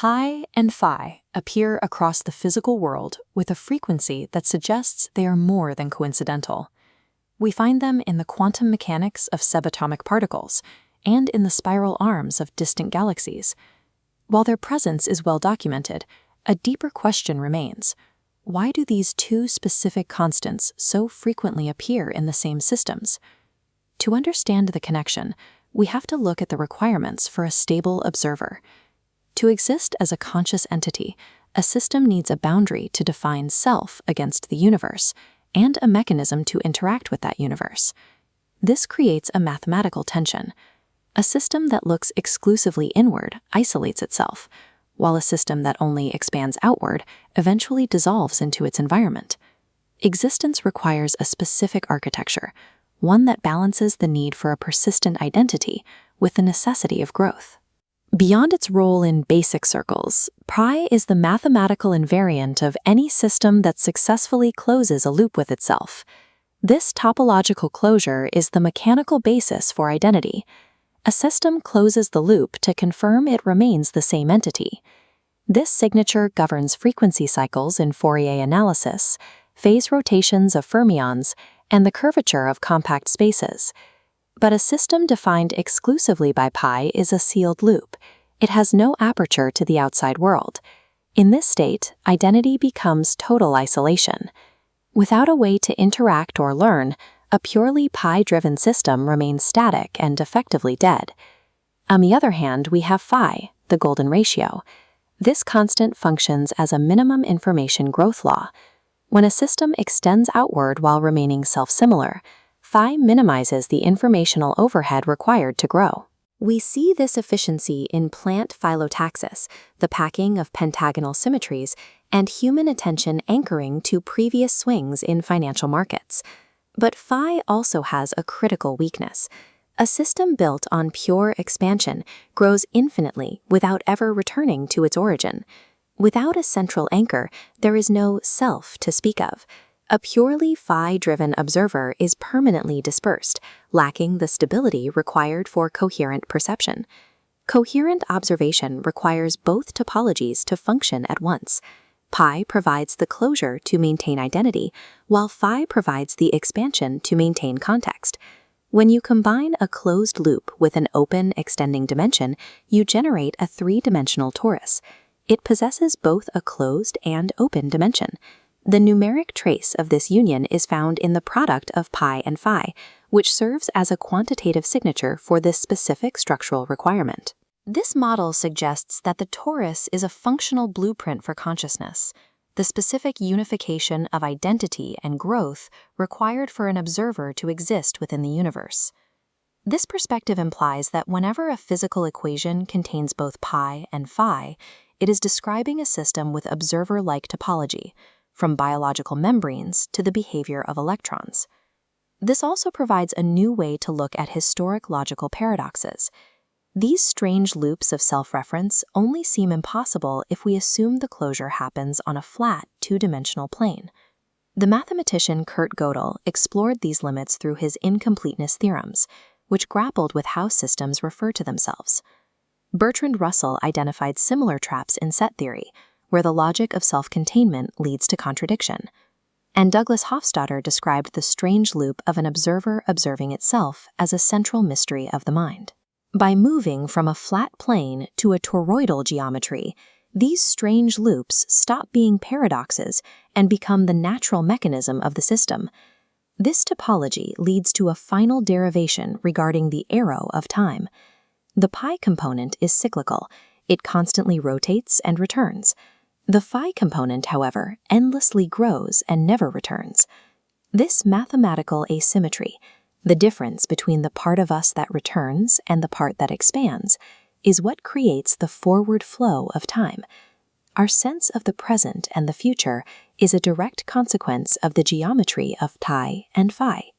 Pi and phi appear across the physical world with a frequency that suggests they are more than coincidental. We find them in the quantum mechanics of subatomic particles and in the spiral arms of distant galaxies. While their presence is well documented, a deeper question remains. Why do these two specific constants so frequently appear in the same systems? To understand the connection, we have to look at the requirements for a stable observer. To exist as a conscious entity, a system needs a boundary to define self against the universe and a mechanism to interact with that universe. This creates a mathematical tension. A system that looks exclusively inward isolates itself, while a system that only expands outward eventually dissolves into its environment. Existence requires a specific architecture, one that balances the need for a persistent identity with the necessity of growth. Beyond its role in basic circles, pi is the mathematical invariant of any system that successfully closes a loop with itself. This topological closure is the mechanical basis for identity. A system closes the loop to confirm it remains the same entity. This signature governs frequency cycles in Fourier analysis, phase rotations of fermions, and the curvature of compact spaces. But a system defined exclusively by pi is a sealed loop. It has no aperture to the outside world. In this state, identity becomes total isolation. Without a way to interact or learn, a purely pi-driven system remains static and effectively dead. On the other hand, we have phi, the golden ratio. This constant functions as a minimum information growth law. When a system extends outward while remaining self-similar, phi minimizes the informational overhead required to grow. We see this efficiency in plant phyllotaxis, the packing of pentagonal symmetries, and human attention anchoring to previous swings in financial markets. But phi also has a critical weakness. A system built on pure expansion grows infinitely without ever returning to its origin. Without a central anchor, there is no self to speak of. A purely phi-driven observer is permanently dispersed, lacking the stability required for coherent perception. Coherent observation requires both topologies to function at once. Pi provides the closure to maintain identity, while phi provides the expansion to maintain context. When you combine a closed loop with an open, extending dimension, you generate a three-dimensional torus. It possesses both a closed and open dimension. The numeric trace of this union is found in the product of pi and phi, which serves as a quantitative signature for this specific structural requirement. This model suggests that the torus is a functional blueprint for consciousness, the specific unification of identity and growth required for an observer to exist within the universe. This perspective implies that whenever a physical equation contains both pi and phi, it is describing a system with observer-like topology, from biological membranes to the behavior of electrons. This also provides a new way to look at historic logical paradoxes. These strange loops of self-reference only seem impossible if we assume the closure happens on a flat, two-dimensional plane. The mathematician Kurt Gödel explored these limits through his incompleteness theorems, which grappled with how systems refer to themselves. Bertrand Russell identified similar traps in set theory, where the logic of self-containment leads to contradiction. And Douglas Hofstadter described the strange loop of an observer observing itself as a central mystery of the mind. By moving from a flat plane to a toroidal geometry, these strange loops stop being paradoxes and become the natural mechanism of the system. This topology leads to a final derivation regarding the arrow of time. The pi component is cyclical. It constantly rotates and returns. The phi component, however, endlessly grows and never returns. This mathematical asymmetry, the difference between the part of us that returns and the part that expands, is what creates the forward flow of time. Our sense of the present and the future is a direct consequence of the geometry of pi and phi.